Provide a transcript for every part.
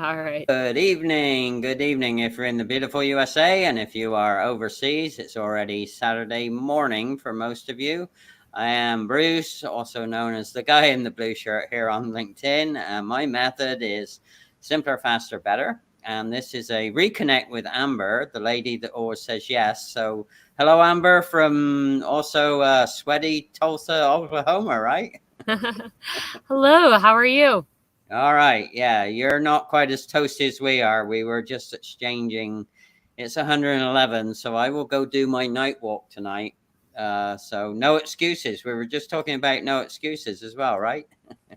All right. Good evening. Good evening. If you're in the beautiful USA, and if you are overseas, it's already Saturday morning for most of you. I am Bruce, also known as the guy in the blue shirt here on LinkedIn. My method is simpler, faster, better. And this is a reconnect with Amber, the lady that always says yes. So hello, Amber, from also sweaty Tulsa, Oklahoma, right? Hello, how are you? All right. Yeah, you're not quite as toasty as we are. We were just exchanging. It's 111, so I will go do my night walk tonight. So no excuses. We were just talking about no excuses as well, right?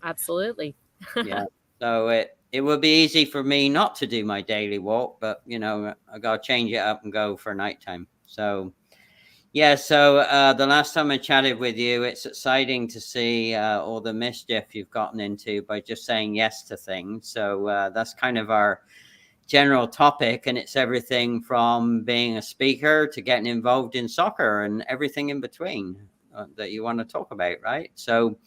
Absolutely. Yeah. So it would be easy for me not to do my daily walk, but I gotta change it up and go for nighttime. So yeah, so the last time I chatted with you, it's exciting to see all the mischief you've gotten into by just saying yes to things. So that's kind of our general topic, and it's everything from being a speaker to getting involved in soccer and everything in between that you want to talk about, right? So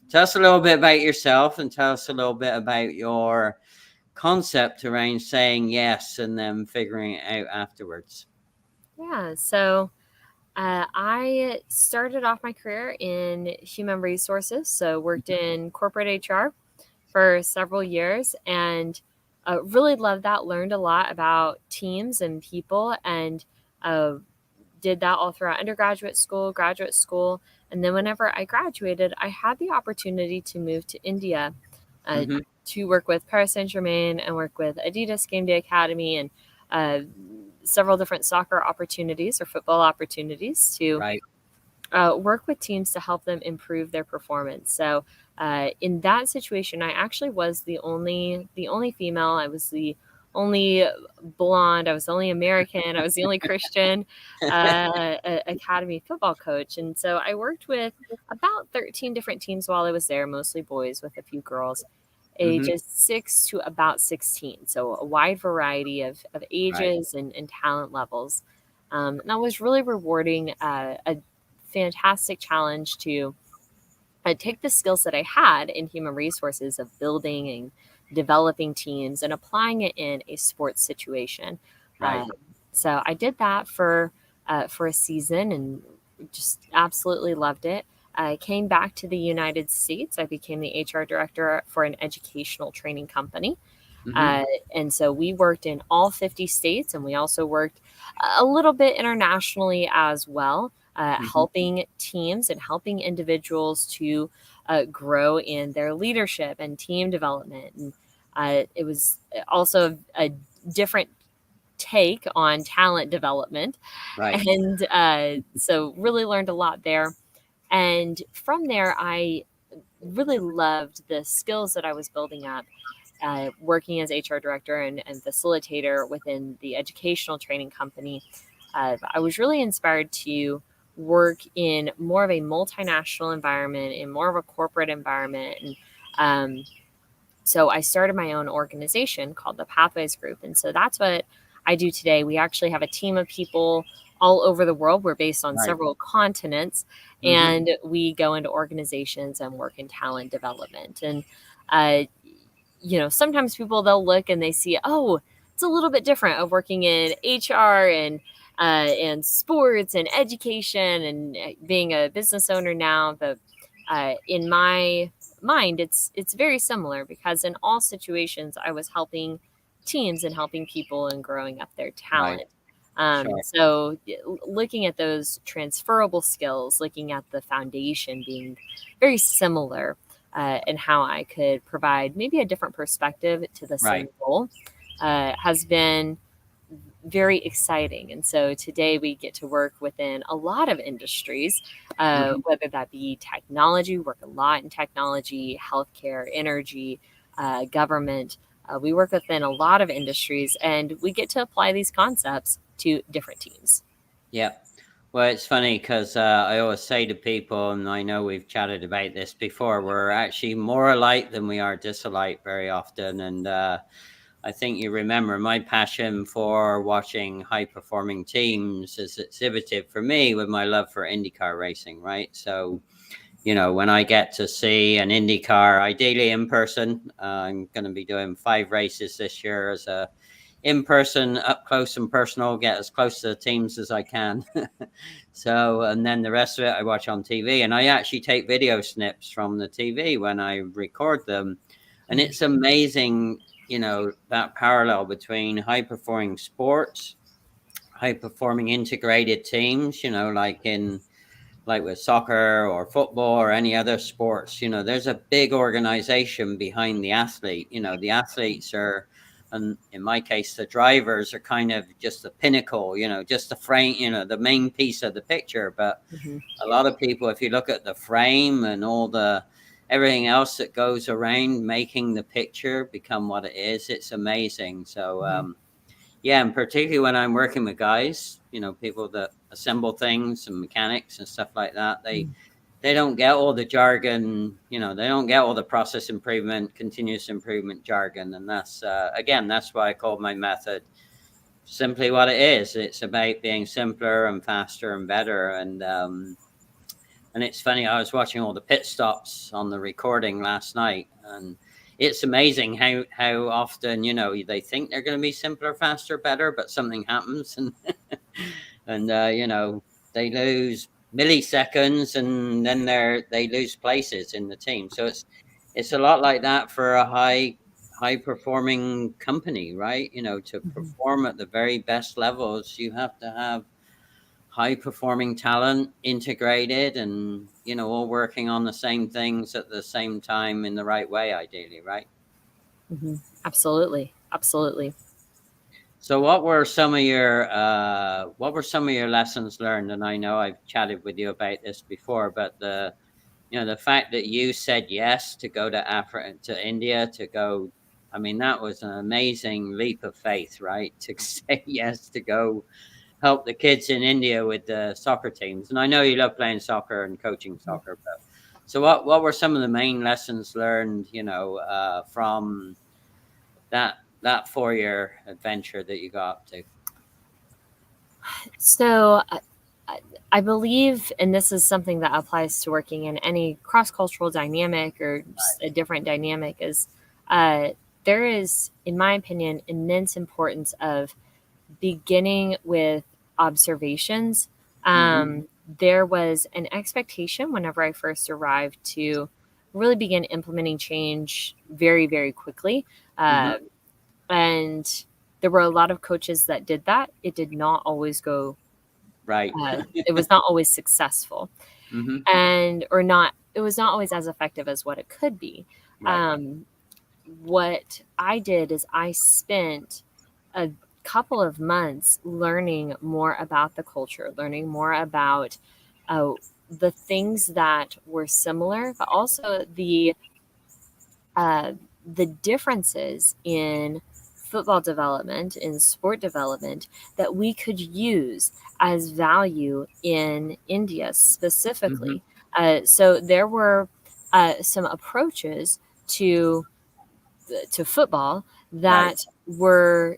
tell us a little bit about yourself and tell us a little bit about your concept around saying yes and then figuring it out afterwards. Yeah, so I started off my career in human resources, so worked in corporate HR for several years and really loved that, learned a lot about teams and people, and uh, did that all throughout undergraduate school, graduate school. And then whenever I graduated, I had the opportunity to move to India uh, Mm-hmm. to work with Paris Saint-Germain and work with Adidas Gameday Academy and uh, several different soccer opportunities or football opportunities to Right. work with teams to help them improve their performance. So in that situation, I actually was the only female. I was the only blonde. I was the only American. I was the only Christian academy football coach. And so I worked with about 13 different teams while I was there, mostly boys with a few girls, Mm-hmm. ages 6 to about 16. So a wide variety of Right. ages and talent levels. And that was really rewarding, a fantastic challenge to take the skills that I had in human resources of building and developing teams and applying it in a sports situation. Right. Um, so I did that for a season and just absolutely loved it. I came back to the United States. I became the HR director for an educational training company. Mm-hmm. Uh, and so we worked in all 50 states, and we also worked a little bit internationally as well, Mm-hmm. helping teams and helping individuals to grow in their leadership and team development. And it was also a different take on talent development. Right. And so really learned a lot there. And from there, I really loved the skills that I was building up working as HR director and facilitator within the educational training company. I was really inspired to work in more of a multinational environment, in more of a corporate environment. And so I started my own organization called the Pathwayz Group. And so that's what I do today. We actually have a team of people all over the world. We're based on Right. several continents, Mm-hmm. and we go into organizations and work in talent development. And uh, sometimes people, they'll look and they see, oh, it's a little bit different of working in HR and sports and education and being a business owner now. But in my mind, it's very similar because in all situations, I was helping teams and helping people and growing up their Right. talent. Sure. So looking at those transferable skills, looking at the foundation being very similar, and how I could provide maybe a different perspective to the Right. same goal has been very exciting. And so today we get to work within a lot of industries, Mm-hmm. whether that be technology, work a lot in technology, healthcare, energy, government. We work within a lot of industries, and we get to apply these concepts to different teams. Yeah. Well, it's funny because I always say to people, and I know we've chatted about this before, we're actually more alike than we are disalike very often. And I think you remember my passion for watching high performing teams is exhibited for me with my love for IndyCar racing, right? So, when I get to see an IndyCar, ideally in person, I'm going to be doing 5 races this year as a in person, up close and personal, get as close to the teams as I can. So, and then the rest of it I watch on TV, and I actually take video snips from the TV when I record them. And it's amazing, that parallel between high performing sports, high performing integrated teams, like with soccer or football or any other sports, there's a big organization behind the athlete. The athletes are, and in my case, the drivers are kind of just the pinnacle, just the frame, the main piece of the picture. But a lot of people, if you look at the frame and everything else that goes around making the picture become what it is, it's amazing. So, yeah, and particularly when I'm working with guys, people that assemble things and mechanics and stuff like that, they don't get all the jargon, they don't get all the process improvement, continuous improvement jargon. And that's, again, that's why I call my method simply what it is. It's about being simpler and faster and better. And it's funny, I was watching all the pit stops on the recording last night, and it's amazing how often, they think they're going to be simpler, faster, better, but something happens and they lose milliseconds, and then they lose places in the team. So it's a lot like that for a high performing company, right? To perform at the very best levels, you have to have high performing talent integrated and all working on the same things at the same time in the right way, ideally, right? Absolutely. So what were some of your lessons learned? And I know I've chatted with you about this before, but the fact that you said yes to go to Africa, to India, to go, I mean, that was an amazing leap of faith, right? To say yes to go help the kids in India with the soccer teams. And I know you love playing soccer and coaching soccer, but so what were some of the main lessons learned, from that 4-year adventure that you got up to? So I believe, and this is something that applies to working in any cross-cultural dynamic or just a different dynamic, is there is, in my opinion, immense importance of beginning with observations. There was an expectation whenever I first arrived to really begin implementing change very, very quickly. And there were a lot of coaches that did that. It did not always go right. It was not always successful, it was not always as effective as what it could be. Right. What I did is I spent a couple of months learning more about the culture, learning more about the things that were similar, but also the differences in football development, in sport development, that we could use as value in India specifically. So there were some approaches to football that were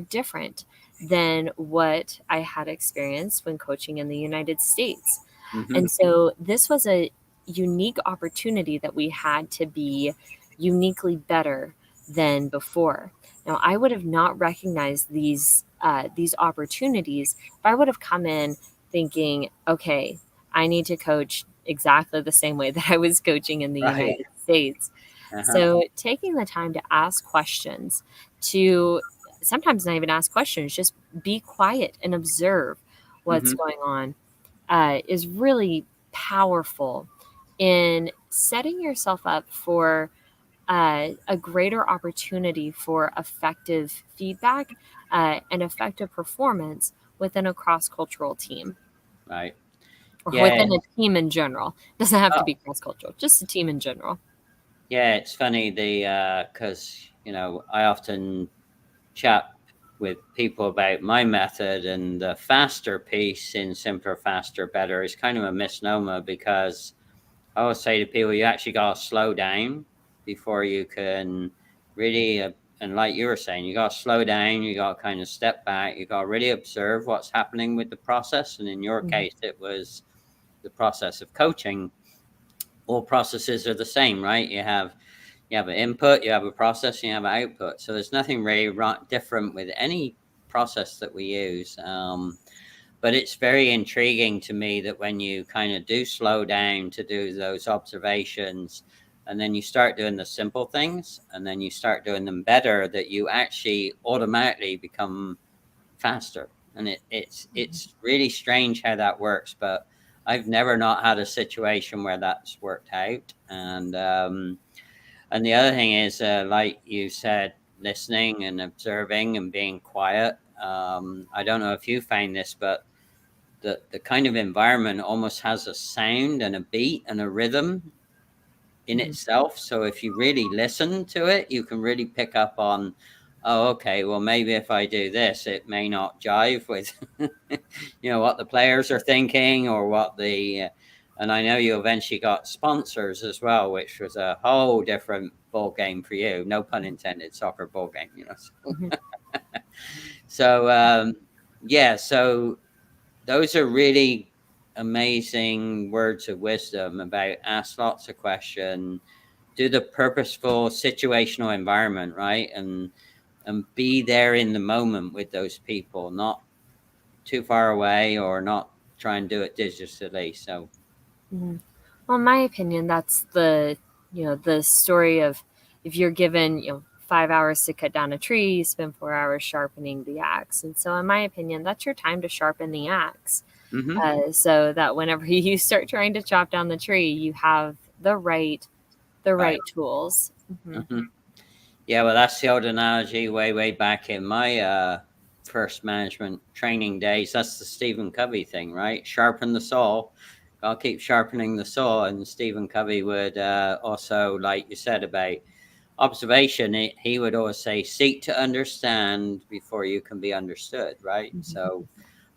different than what I had experienced when coaching in the United States. And so this was a unique opportunity that we had to be uniquely better than before. Now, I would have not recognized these opportunities if I would have come in thinking, okay, I need to coach exactly the same way that I was coaching in the United States. So taking the time to ask questions, to sometimes not even ask questions, just be quiet and observe what's going on, is really powerful in setting yourself up for a greater opportunity for effective feedback and effective performance within a cross-cultural team. Right. Or within a team in general. It doesn't have to be cross-cultural, just a team in general. Yeah, it's funny, because, I often chat with people about my method, and the faster piece in simpler, faster, better is kind of a misnomer, because I always say to people, you actually got to slow down before you can really, and like you were saying, you got to slow down, you got to kind of step back, you got to really observe what's happening with the process. And in your case, it was the process of coaching. all processes are the same, right? You have an input, you have a process, and you have an output. So there's nothing really different with any process that we use. But it's very intriguing to me that when you kind of do slow down to do those observations, and then you start doing the simple things, and then you start doing them better, that you actually automatically become faster. And it's really strange how that works, but I've never not had a situation where that's worked out. And the other thing is, like you said, listening and observing and being quiet. I don't know if you find this, but the kind of environment almost has a sound and a beat and a rhythm in itself. So if you really listen to it, you can really pick up on, oh, okay, well, maybe if I do this, it may not jive with, what the players are thinking or what and I know you eventually got sponsors as well, which was a whole different ball game for you. No pun intended, soccer ball game, So, so those are really amazing words of wisdom about ask lots of questions, do the purposeful situational environment, right? And be there in the moment with those people, not too far away or not try and do it digitally. So, well, in my opinion, that's the story of if you're given 5 hours to cut down a tree, you spend 4 hours sharpening the axe. And so in my opinion, that's your time to sharpen the axe. So that whenever you start trying to chop down the tree, you have the right tools. Yeah, well, that's the old analogy way back in my first management training days. That's the Stephen Covey thing, right? Sharpen the saw. I'll keep sharpening the saw. And Stephen Covey would also, like you said about observation, he would always say, seek to understand before you can be understood, right? So,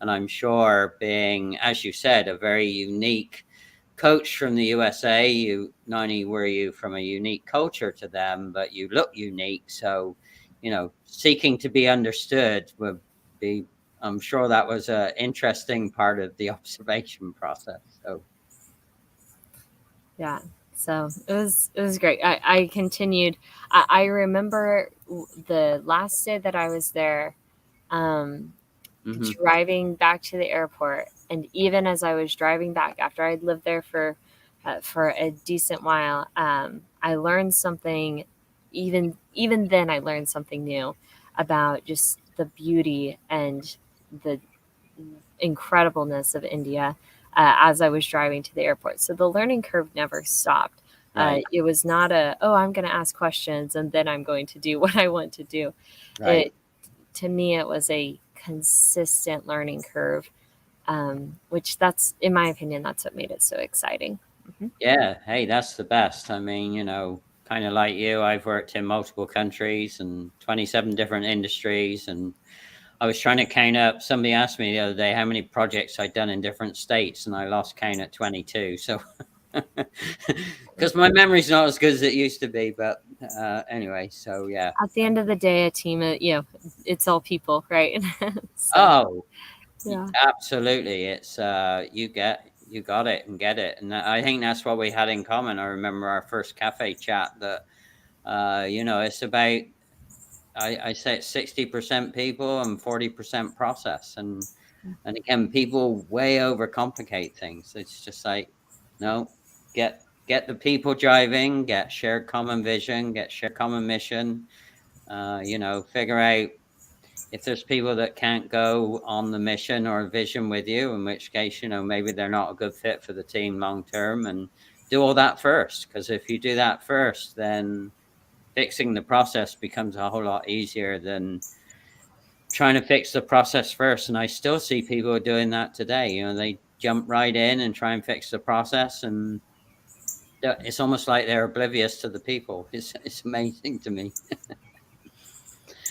and I'm sure being, as you said, a very unique coach from the USA, you not only were you from a unique culture to them, but you look unique. So, seeking to be understood would be, I'm sure that was an interesting part of the observation process. So, yeah. So it was great. I continued. I remember the last day that I was there, driving back to the airport, and even as I was driving back after I'd lived there for a decent while, I learned something. Even then, I learned something new about just the beauty and the incredibleness of India. As I was driving to the airport. So the learning curve never stopped. Right. It was not I'm going to ask questions and then I'm going to do what I want to do. Right. To me, it was a consistent learning curve, which that's, in my opinion, that's what made it so exciting. Yeah. Hey, that's the best. I mean, kind of like you, I've worked in multiple countries and 27 different industries, and I was trying to count up. Somebody asked me the other day how many projects I'd done in different states, and I lost count at 22. So, because my memory's not as good as it used to be. But anyway, so yeah. At the end of the day, a team, it's all people, right? So, yeah, absolutely. It's you got it and get it, and I think that's what we had in common. I remember our first cafe chat that it's about. I say it's 60% people and 40% process. And again, people way overcomplicate things. It's just like, no, get the people driving, get shared common vision, get shared common mission. Figure out if there's people that can't go on the mission or vision with you, in which case, maybe they're not a good fit for the team long term, and do all that first. Because if you do that first, then fixing the process becomes a whole lot easier than trying to fix the process first. And I still see people doing that today. They jump right in and try and fix the process, and it's almost like they're oblivious to the people. It's amazing to me.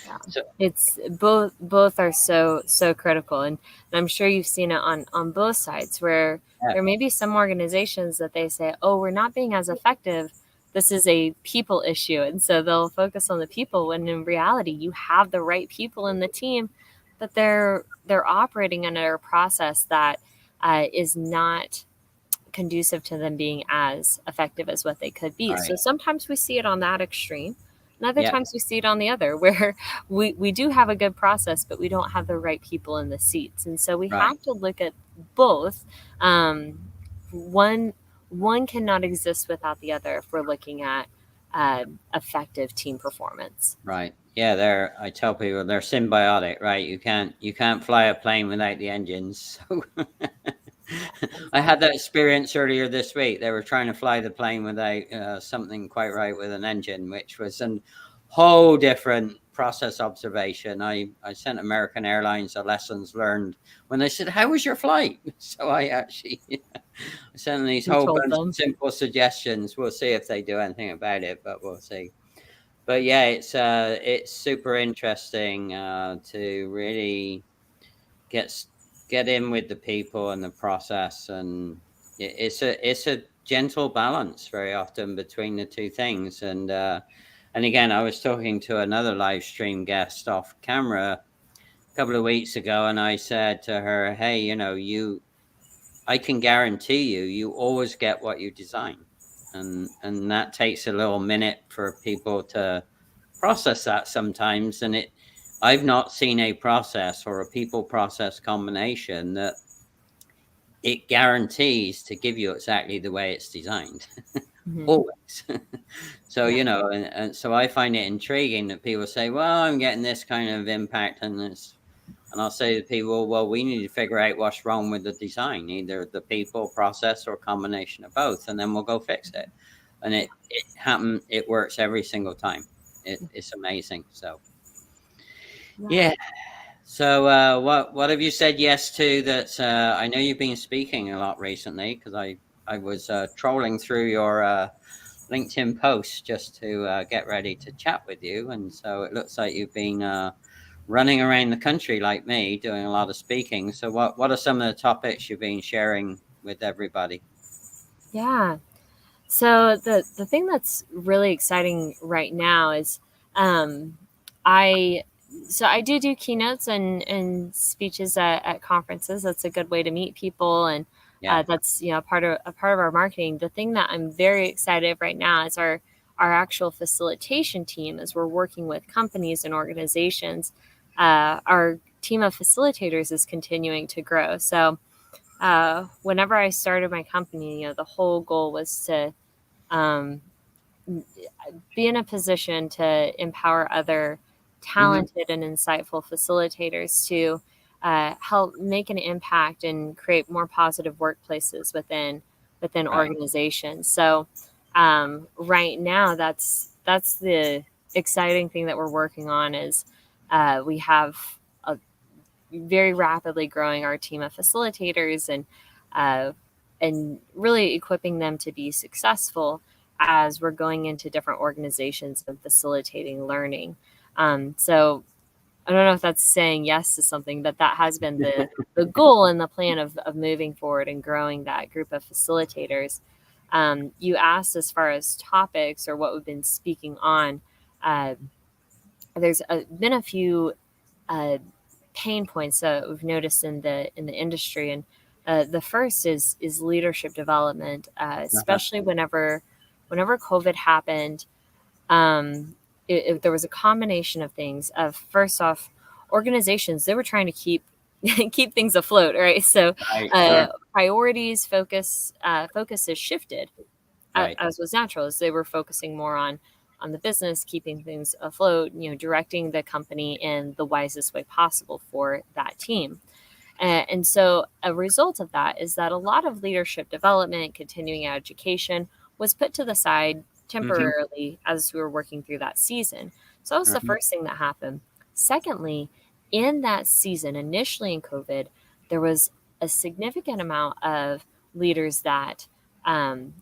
Yeah. So, it's both are so critical, and I'm sure you've seen it on both sides where there may be some organizations that they say, oh, we're not being as effective, this is a people issue, and so they'll focus on the people, when in reality you have the right people in the team, but they're operating under a process that is not conducive to them being as effective as what they could be. Right. So sometimes we see it on that extreme, and other Yeah. times we see it on the other, where we do have a good process, but we don't have the right people in the seats. And so we Right. have to look at both. One cannot exist without the other if we're looking at effective team performance. Right. Yeah, I tell people they're symbiotic, right? You can't fly a plane without the engines. So I had that experience earlier this week. They were trying to fly the plane without something quite right with an engine, which was a whole different process observation. I sent American Airlines a lessons learned when they said, "How was your flight?" So I actually sent them these You whole told bunch them. of simple suggestions. We'll see if they do anything about it, but we'll see. But yeah, it's super interesting to really get in with the people and the process, and it's a gentle balance very often between the two things. And again, I was talking to another live stream guest off camera a couple of weeks ago, and I said to her, "Hey, I can guarantee you always get what you design." And that takes a little minute for people to process that sometimes. And I've not seen a process or a people process combination that it guarantees to give you exactly the way it's designed. Mm-hmm. Always. So, Yeah. and so I find it intriguing that people say, well, I'm getting this kind of impact and this. And I'll say to people, well, we need to figure out what's wrong with the design, either the people, process, or a combination of both, and then we'll go fix it. And it works every single time. It's amazing. So, yeah. So, what have you said yes to that? I know you've been speaking a lot recently, because I was trolling through your LinkedIn posts just to get ready to chat with you. And so it looks like you've been running around the country like me, doing a lot of speaking. So what are some of the topics you've been sharing with everybody? Yeah. So the thing that's really exciting right now is I I do keynotes and speeches at conferences. That's a good way to meet people, and Yeah. that's part of our marketing. The thing that I'm very excited right now is our actual facilitation team, as we're working with companies and organizations. Our team of facilitators is continuing to grow. So whenever I started my company, the whole goal was to um, be in a position to empower other Mm-hmm. talented and insightful facilitators to help make an impact and create more positive workplaces within Right. organizations. So right now, that's the exciting thing that we're working on is we have a very rapidly growing our team of facilitators uh, and really equipping them to be successful as we're going into different organizations and facilitating learning. So I don't know if that's saying yes to something, but that has been the goal and the plan of moving forward and growing that group of facilitators. You asked as far as topics or what we've been speaking on. Uh, there's been a few uh, pain points that we've noticed in the industry, and the first is leadership development, Uh-huh. especially whenever COVID happened. There was a combination of things. Of first off, organizations, they were trying to keep keep things afloat, right? So Right. Sure. priorities, focus has shifted, Right. as was natural, as they were focusing more on the business, keeping things afloat, directing the company in the wisest way possible for that team. And so a result of that is that a lot of leadership development, continuing education was put to the side Mm-hmm. temporarily as we were working through that season. So that was the Uh-huh. first thing that happened. Secondly, in that season, initially in COVID, there was a significant amount of leaders that um,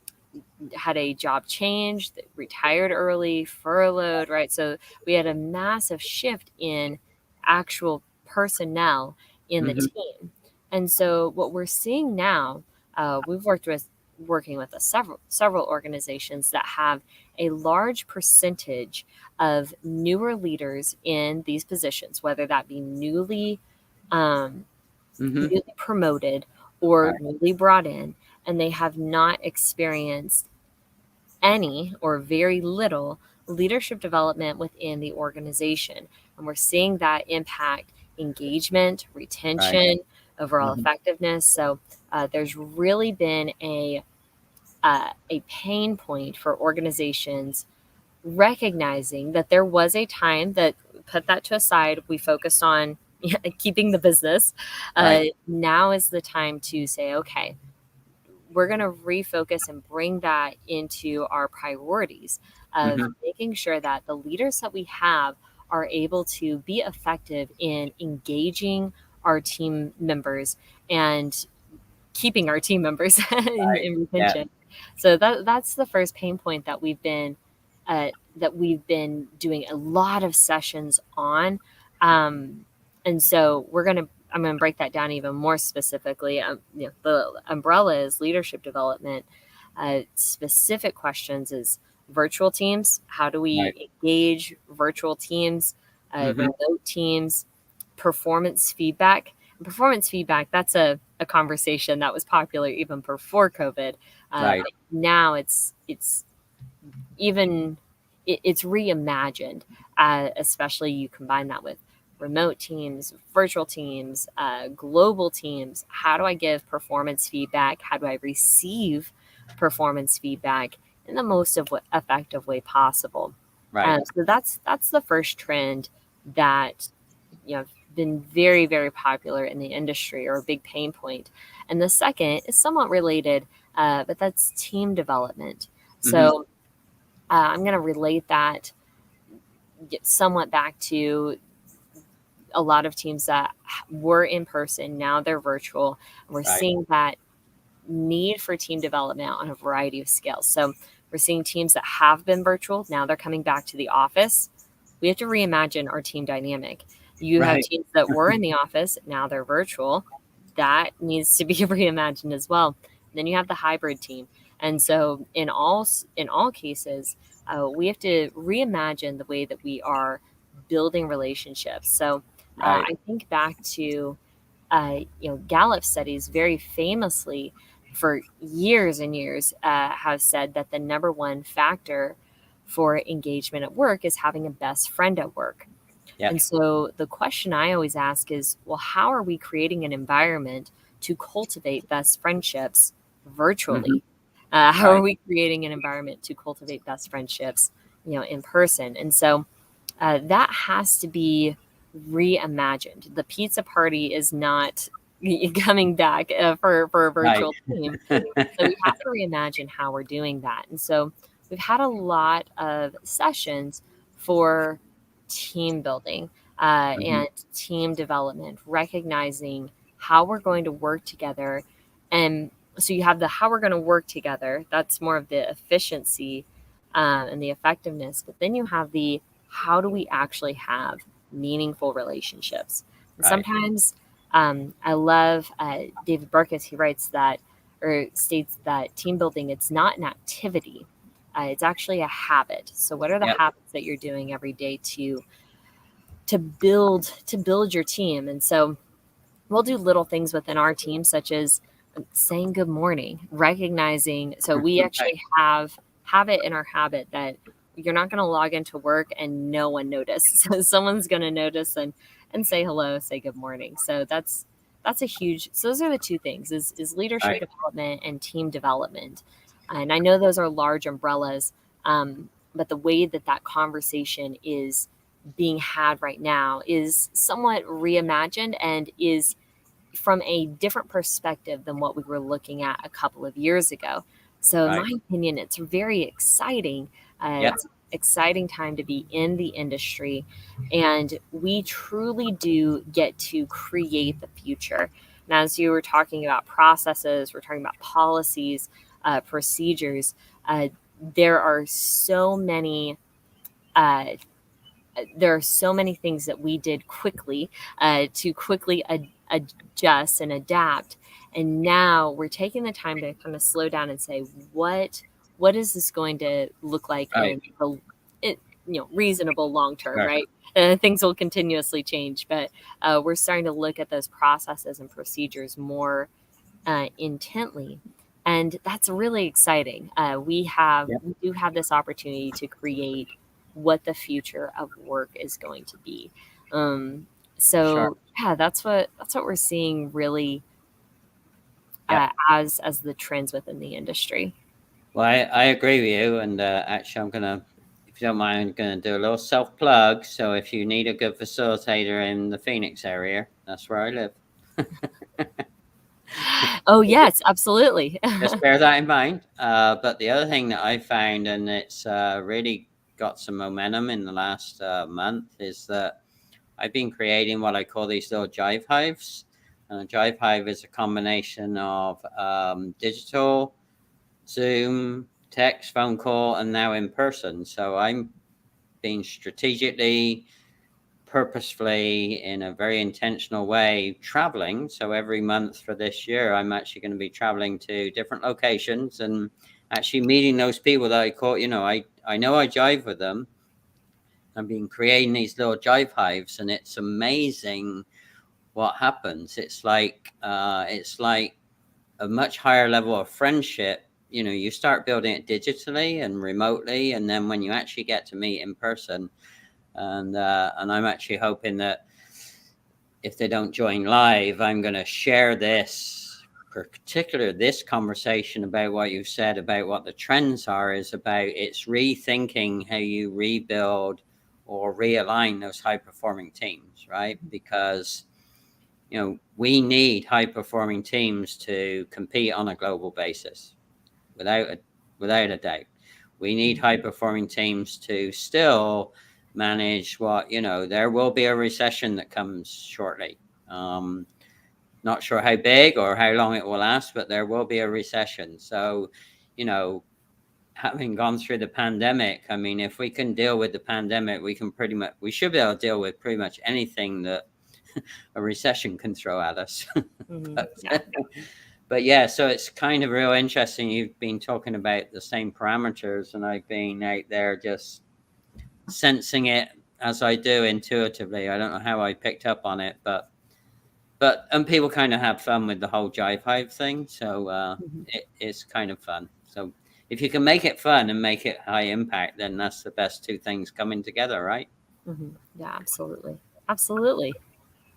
had a job change, that retired early, furloughed, right? So we had a massive shift in actual personnel in the Mm-hmm. team. And so what we're seeing now, we've working with several organizations that have a large percentage of newer leaders in these positions, whether that be um, Mm-hmm. newly promoted or Right. newly brought in. and they have not experienced any or very little leadership development within the organization. And we're seeing that impact engagement, retention, overall effectiveness. So there's really been a pain point for organizations recognizing that there was a time that put that to aside. We focused on keeping the business. Now is the time to say, okay, we're going to refocus and bring that into our priorities of making sure that the leaders that we have are able to be effective in engaging our team members and keeping our team members in retention. So that's the first pain point that we've been doing a lot of sessions on. And so I'm going to break that down even more specifically. The umbrella is leadership development. Specific questions is virtual teams. How do we engage virtual teams, remote teams, performance feedback? And performance feedback, that's a conversation that was popular even before COVID. Now it's reimagined, especially you combine that with remote teams, virtual teams, global teams. How do I give performance feedback? How do I receive performance feedback in the most effective way possible? So that's the first trend that been very, very popular in the industry, or a big pain point. And the second is somewhat related, but that's team development. So I'm going to relate that somewhat back to a lot of teams that were in person. Now they're virtual. We're seeing that need for team development on a variety of scales. So we're seeing teams that have been virtual. Now they're coming back to the office. We have to reimagine our team dynamic. You have teams that were in the office. Now they're virtual. That needs to be reimagined as well. And then you have the hybrid team. And so in all cases, we have to reimagine the way that we are building relationships. So I think back to Gallup studies very famously for years and years have said that the number one factor for engagement at work is having a best friend at work. And so the question I always ask is, well, how are we creating an environment to cultivate best friendships virtually? How are we creating an environment to cultivate best friendships, in person? And so that has to be reimagined. The pizza party is not coming back for a virtual team. So we have to reimagine how we're doing that. And so we've had a lot of sessions for team building and team development, recognizing how we're going to work together. And so you have the how we're going to work together. That's more of the efficiency and the effectiveness. But then you have the how do we actually have meaningful relationships? And sometimes I love David Burkus. He writes that, or states that team building, it's not an activity. It's actually a habit. So what are the habits that you're doing every day to build your team? And so we'll do little things within our team, such as saying good morning, recognizing. So we actually have it in our habit that you're not going to log into work and no one notices. So someone's going to notice and say hello, say good morning. So that's a huge. So those are the two things: is leadership development and team development. And I know those are large umbrellas, but the way that conversation is being had right now is somewhat reimagined and is from a different perspective than what we were looking at a couple of years ago. So in my opinion, it's very exciting. It's an exciting time to be in the industry, and we truly do get to create the future. And as you were talking about processes, we're talking about policies, procedures. There are so many things that we did quickly to quickly adjust and adapt. And now we're taking the time to kind of slow down and say, what is this going to look like in the reasonable long term, right? Things will continuously change, but we're starting to look at those processes and procedures more intently. And that's really exciting. We do have this opportunity to create what the future of work is going to be. Sure. So yeah, that's what we're seeing really Yep. as the trends within the industry. Well, I agree with you. And actually, if you don't mind, I'm going to do a little self plug. So if you need a good facilitator in the Phoenix area, that's where I live. Oh yes, absolutely. Just bear that in mind. But the other thing that I found, and it's really got some momentum in the last month, is that I've been creating what I call these little jive hives. And a jive hive is a combination of digital, Zoom, text, phone call, and now in person. So I'm being strategically, purposefully, in a very intentional way, traveling. So every month for this year, I'm actually going to be traveling to different locations and actually meeting those people that I call, I know I jive with them. I've been creating these little jive hives, and it's amazing what happens. It's like a much higher level of friendship. You start building it digitally and remotely, and then when you actually get to meet in person, and I'm actually hoping that if they don't join live, I'm going to share this conversation about what you said about what the trends are, is about it's rethinking how you rebuild or realign those high performing teams, right? Because we need high performing teams to compete on a global basis, without a doubt. We need high performing teams to still manage there will be a recession that comes shortly. Not sure how big or how long it will last, but there will be a recession. So, having gone through the pandemic, I mean, if we can deal with the pandemic, we should be able to deal with pretty much anything that a recession can throw at us. But yeah, so it's kind of real interesting. You've been talking about the same parameters, and I've been out there just sensing it as I do intuitively. I don't know how I picked up on it, but people kind of have fun with the whole jive hive thing. So it's kind of fun. So if you can make it fun and make it high impact, then that's the best two things coming together, right? Yeah, absolutely.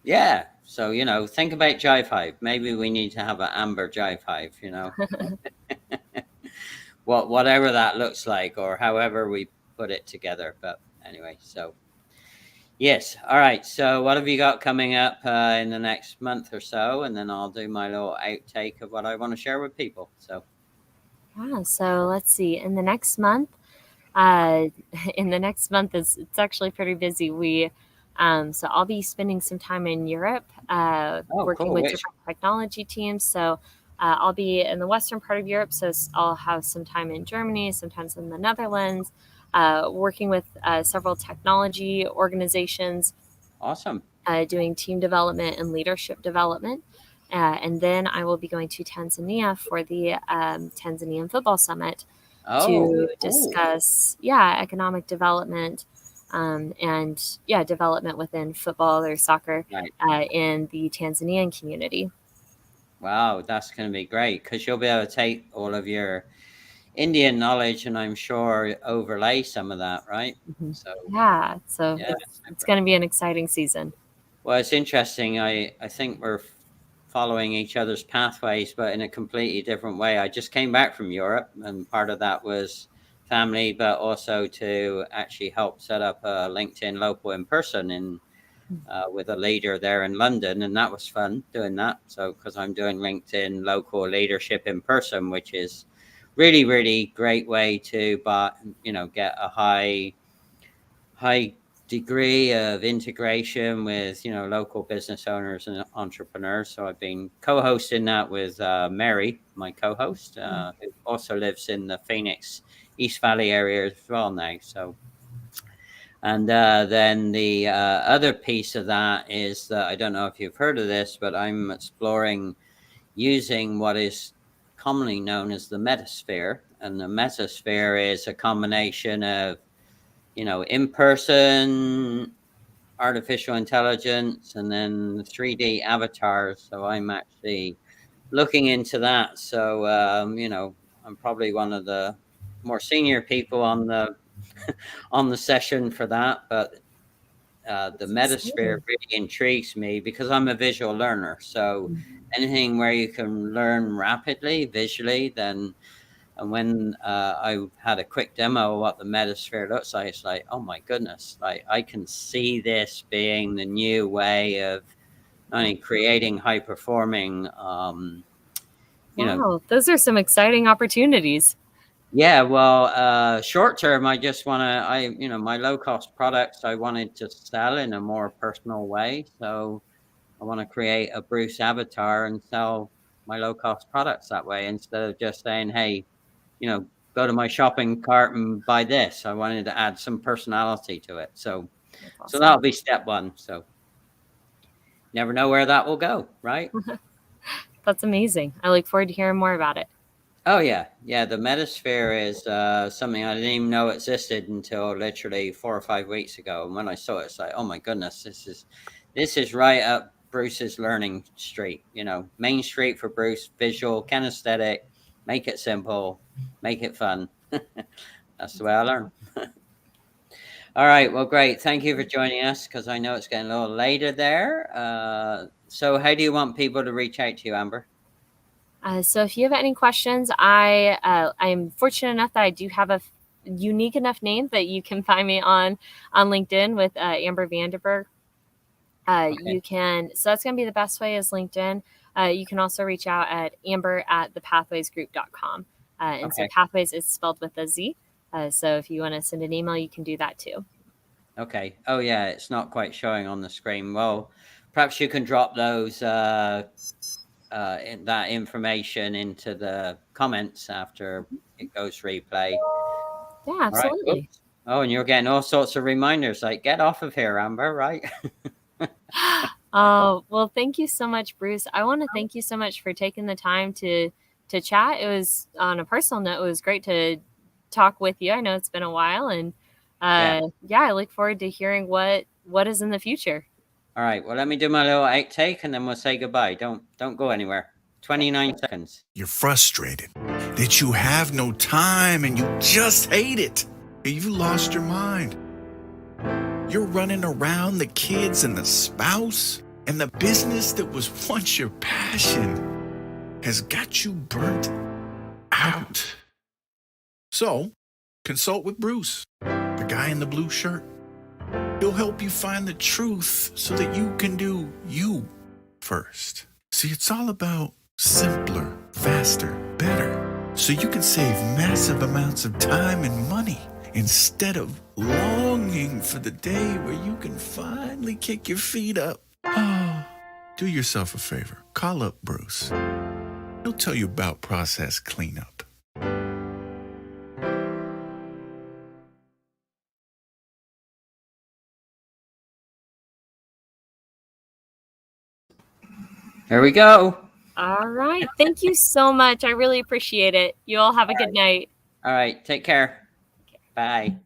Yeah. So, think about jive hive. Maybe we need to have an amber jive hive, whatever that looks like, or however we put it together. But anyway, so yes. All right. So what have you got coming up in the next month or so? And then I'll do my little outtake of what I want to share with people. So Yeah, so let's see. In the next month, uh, it's actually pretty busy. So I'll be spending some time in Europe, working cool. with different technology teams. So I'll be in the western part of Europe. So I'll have some time in Germany, sometimes in the Netherlands, working with several technology organizations, Awesome. doing team development and leadership development. And then I will be going to Tanzania for the Tanzanian Football Summit to discuss, economic development and development within football or soccer in the Tanzanian community. Wow, that's going to be great, because you'll be able to take all of your Indian knowledge and I'm sure overlay some of that, right? So It's going to be an exciting season. Well, it's interesting. I think we're following each other's pathways, but in a completely different way. I just came back from Europe, and part of that was family, but also to actually help set up a LinkedIn local in person with a leader there in London, and that was fun doing that. So because I'm doing LinkedIn local leadership in person, which is really, really great way to get a high degree of integration with local business owners and entrepreneurs. So I've been co-hosting that with Mary, my co-host, who also lives in the Phoenix East Valley area as well now. So and then the other piece of that is that I don't know if you've heard of this, but I'm exploring using what is commonly known as the metasphere. And the metasphere is a combination of in-person artificial intelligence and then 3D avatars. So I'm actually looking into that. So, you know, I'm probably one of the more senior people on the on the session for that, but the That's metasphere exciting. really intrigues me because I'm a visual learner. So Mm. anything where you can learn rapidly visually, then and when I had a quick demo of what the metasphere looks like, it's like, oh my goodness, like I can see this being the new way of not only creating high performing, you know, Wow, those are some exciting opportunities. yeah, well, short term, I just want to, you know, my low cost products, I wanted to sell in a more personal way. So I want to create a Bruce avatar and sell my low cost products that way instead of just saying, hey, you know, go to my shopping cart and buy this. I wanted to add some personality to it. So, That's so awesome. that'll be step one. So never know where that will go, right? That's amazing. I look forward to hearing more about it. Oh yeah, yeah. The Metasphere is something I didn't even know existed until literally 4 or 5 weeks ago. And when I saw it, it's like, oh my goodness, this is right up Bruce's learning street. You know, main street for Bruce. Visual, kinesthetic, make it simple, make it fun. That's the way I learn. All right. Well, great. Thank you for joining us because I know it's getting a little later there. So, how do you want people to reach out to you, Amber? So if you have any questions, I'm fortunate enough that I do have a unique enough name that you can find me on LinkedIn with Amber Vanderberg. Okay. You can, so that's going to be the best way is LinkedIn. You can also reach out at amber@thepathwaysgroup.com. And so Okay. Pathways is spelled with a Z. So if you want to send an email, you can do that too. Okay. Oh, yeah. It's not quite showing on the screen. Well, perhaps you can drop those that information into the comments after it goes replay. Yeah, All right. absolutely. Oops. Oh, and you're getting all sorts of reminders like get off of here, Amber. Right? Oh, well, thank you so much, Bruce. I want to thank you so much for taking the time to chat. It was on a personal note, it was great to talk with you. I know it's been a while and Yeah. yeah, I look forward to hearing what is in the future. All right. Well, let me do my little outtake and then we'll say goodbye. Don't go anywhere. 29 seconds. You're frustrated that you have no time and you just hate it. You lost your mind. You're running around the kids and the spouse, and the business that was once your passion has got you burnt out. So, consult with Bruce, the guy in the blue shirt. He'll help you find the truth so that you can do you first. See, it's all about simpler, faster, better. So you can save massive amounts of time and money instead of longing for the day where you can finally kick your feet up. Oh, do yourself a favor. Call up Bruce. He'll tell you about process cleanup. Here we go. All right. Thank you so much. I really appreciate it. You all have a good night. All right. Take care. Bye.